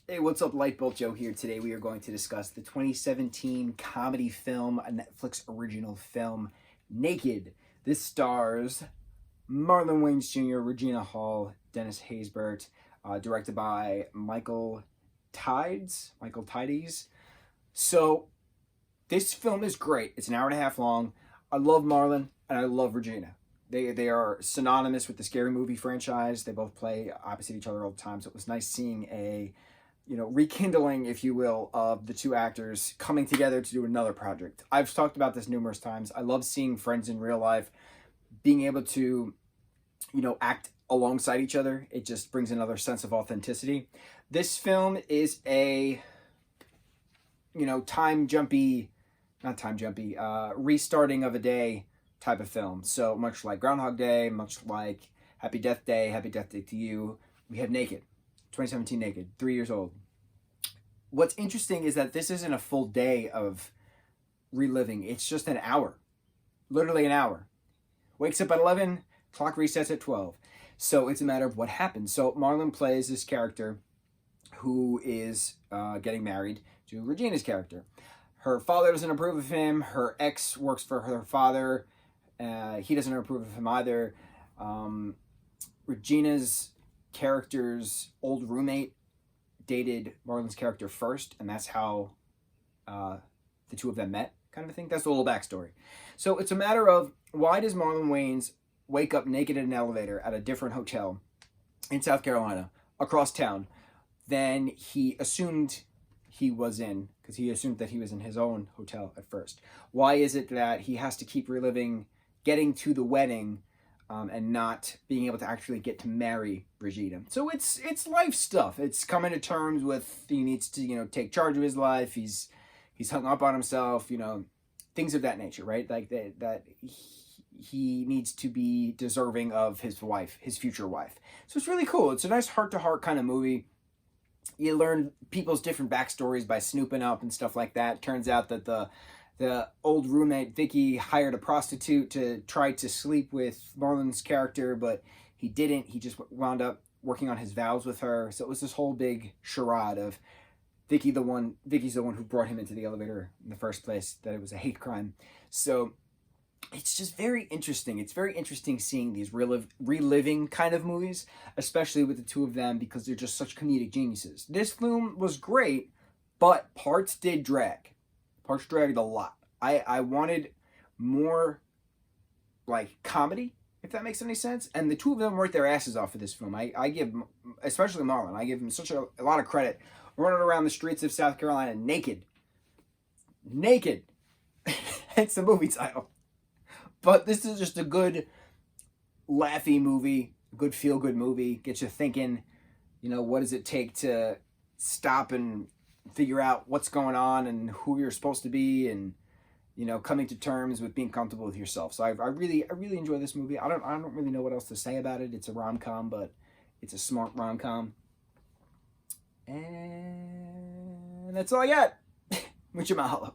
Hey, what's up, Lightbolt Joe here. Today we are going to discuss the 2017 comedy film, a Netflix original film, Naked. This stars Marlon Wayans Jr., Regina Hall, Dennis Haysbert, directed by Michael Tides. So this film is great. It's an hour and a half long. I love Marlon and I love Regina. They are synonymous with the Scary Movie franchise. They both play opposite each other all the time. So it was nice seeing a rekindling, if you will, of the two actors coming together to do another project. I've talked about this numerous times. I love seeing friends in real life, being able to, act alongside each other. It just brings another sense of authenticity. This film is a, restarting of a day type of film. So much like Groundhog Day, much like Happy Death Day to You, we have Naked. 2017 Naked, 3 years old. What's interesting is that this isn't a full day of reliving. It's just an hour, literally an hour. Wakes up at 11, clock resets at 12. So it's a matter of what happens. So Marlon plays this character who is getting married to Regina's character. Her father doesn't approve of him. Her ex works for her father. He doesn't approve of him either. Regina's character's old roommate dated Marlon's character first, and that's how the two of them met, kind of a thing. That's the little backstory. So it's a matter of, why does Marlon Wayans wake up naked in an elevator at a different hotel in South Carolina, across town, than he assumed he was in, because he assumed that he was in his own hotel at first. Why is it that he has to keep reliving getting to the wedding and not being able to actually get to marry Regina? So it's life stuff. It's coming to terms with, he needs to take charge of his life. He's hung up on himself, things of that nature, right? Like that he needs to be deserving of his wife, his future wife. So it's really cool. It's a nice heart-to-heart kind of movie. You learn people's different backstories by snooping up and stuff like that. Turns out that the old roommate, Vicky, hired a prostitute to try to sleep with Marlon's character, but he didn't. He just wound up working on his vows with her. So it was this whole big charade of Vicky's the one who brought him into the elevator in the first place, that it was a hate crime. So it's just very interesting. It's very interesting seeing these reliving kind of movies, especially with the two of them, because they're just such comedic geniuses. This film was great, but parts did drag. Parts dragged a lot. I wanted more like comedy, if that makes any sense. And the two of them worked their asses off for this film. I give, especially Marlon, I give him such a lot of credit. Running around the streets of South Carolina naked. Naked. It's the movie title. But this is just a good laughy movie, a good feel-good movie. Gets you thinking, what does it take to stop and figure out what's going on and who you're supposed to be, and coming to terms with being comfortable with yourself. So I really enjoy this movie. I don't really know what else to say about it. It's a rom-com, but it's a smart rom-com. And that's all I got. Mucho mahalo.